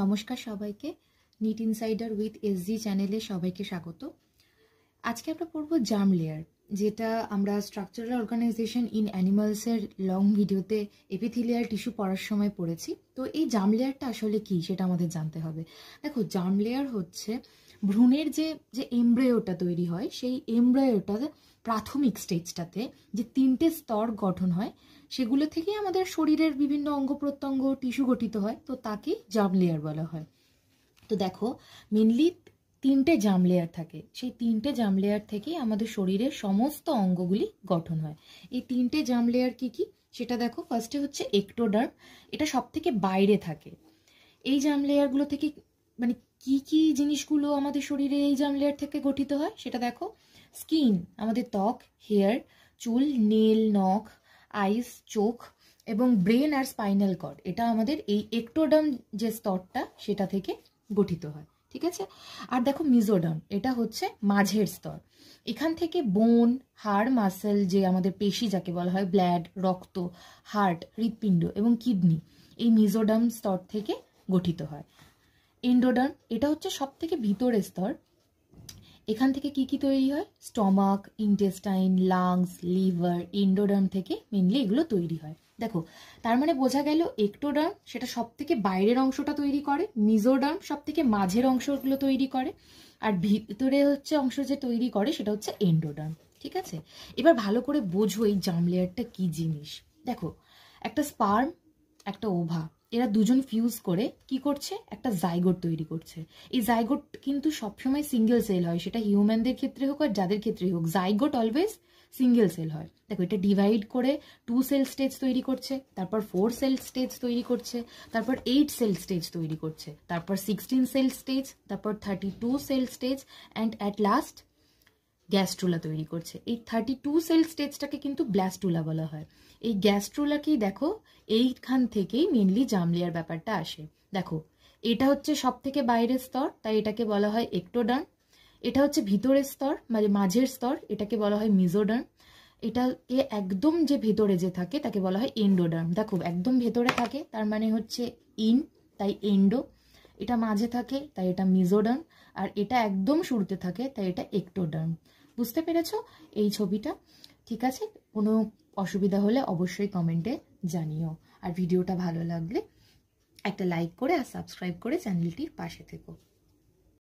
নমস্কার সবাইকে, NEET insider with SG চ্যানেলে সবাইকে স্বাগত। আজকে আমরা পড়ব জার্ম লেয়ার, যেটা আমরা স্ট্রাকচারাল অর্গানাইজেশন ইন অ্যানিমালসের লং ভিডিওতে এপিথেলিয়াল টিস্যু পড়ার সময় পড়েছি। তো এই জার্ম লেয়ারটা আসলে কি সেটা আমাদের জানতে হবে। দেখো, জার্ম লেয়ার হচ্ছে ভ্রূণের যে এমব্রায়োটা তৈরি হয়, সেই এমব্রায়োটা প্রাথমিক স্টেজটাতে যে তিনটে স্তর গঠন হয়, সেগুলো থেকে আমাদের শরীরের বিভিন্ন অঙ্গ প্রত্যঙ্গ টিস্যু গঠিত হয়, তো তাকে জার্ম লেয়ার বলা হয়। তো দেখো, মেনলি তিনটে জার্ম লেয়ার থাকে, সেই তিনটে জার্ম লেয়ার থেকেই আমাদের শরীরের সমস্ত অঙ্গগুলি গঠন হয়। এই তিনটে জার্ম লেয়ার কি কি সেটা দেখো। ফার্স্টে হচ্ছে এক্টোডার্ম, এটা সব থেকে বাইরে থাকে। এই জার্ম লেয়ারগুলো থেকে মানে কি কি জিনিসগুলো আমাদের শরীরে এই জার্ম লেয়ার থেকে গঠিত হয় সেটা দেখো। স্কিন, আমাদের ত্বক, হেয়ার, চুল, নেল, নখ, আইস, চোখ এবং ব্রেন আর স্পাইনাল কর্ড, এটা আমাদের এই এক্টোডার্ম যে স্তরটা সেটা থেকে গঠিত হয়, ঠিক আছে। আর দেখো মিজোডার্ম, এটা হচ্ছে মাঝের স্তর। এখান থেকে বোন, হাড়, মাসেল, যে আমাদের পেশি যাকে বলা হয়, ব্লাড, রক্ত, হার্ট, হৃৎপিণ্ড এবং কিডনি, এই মিজোডার্ম স্তর থেকে গঠিত হয়। এন্ডোডার্ম, এটা হচ্ছে সব থেকে ভিতরের স্তর। এখান থেকে কি কি তৈরি হয়? Stomach, intestine, lungs, liver, endoderm থেকে মেনলি এগুলো তৈরি হয়। দেখো, তার মানে বোঝা গেল এক্টোডার্ম সেটা সব থেকে বাইরের অংশটা তৈরি করে, মিজোডার্ম সব থেকে মাঝের অংশগুলো তৈরি করে, আর ভিতরে হচ্ছে অংশ যে তৈরি করে সেটা হচ্ছে এন্ডোডার্ম, ঠিক আছে। এবার ভালো করে বোঝো এই জার্ম লেয়ারটা কি জিনিস। দেখো, একটা স্পার্ম, একটা ওভা, এরা দুজন ফিউজ করে কি করছে? একটা জাইগোট তৈরি করছে। এই জাইগোট কিন্তু সবসময় সিঙ্গেল সেল হয়, সেটা হিউম্যানদের ক্ষেত্রে হোক আর যাদের ক্ষেত্রে হোক, জাইগোট অলওয়েজ সিঙ্গেল সেল হয়। দেখো, এটা ডিভাইড করে 2 সেল স্টেজ তৈরি করছে, তারপর 4 সেল স্টেজ তৈরি করছে, তারপর 8 সেল স্টেজ তৈরি করছে, তারপর 16 সেল স্টেজ, তারপর 32 cell stage, and at last gastrula তৈরি করছে। এই 32 সেল স্টেজটাকে কিন্তু ব্লাস্টুলা বলা হয়। এই গ্যাস্ট্রুলাকেই দেখো, এইখান থেকেই মেনলি জার্ম লেয়ার ব্যাপারটা আসে। দেখো, এটা হচ্ছে সব থেকে বাইরের স্তর, তাই এটাকে বলা হয় এক্টোডার্ম। এটা হচ্ছে ভিতরের স্তর, মানে মাঝের স্তর, এটাকে বলা হয় মিজোডার্ম। এটাকে একদম যে ভেতরে যে থাকে তাকে বলা হয় এন্ডোডার্ম। দেখো, একদম ভেতরে থাকে তার মানে হচ্ছে ইন, তাই এন্ডো। এটা মাঝে থাকে তাই এটা মিজোডার্ম, আর এটা একদম শুরুতে থাকে তাই এটা এক্টোডার্ম। বুঝতে পেরেছো এই ছবিটা? ঠিক আছে, কোনো অসুবিধা হলে অবশ্যই কমেন্টে জানিও। আর ভিডিওটা ভালো লাগলে একটা লাইক করে আর সাবস্ক্রাইব করে চ্যানেলটির পাশে থেকো।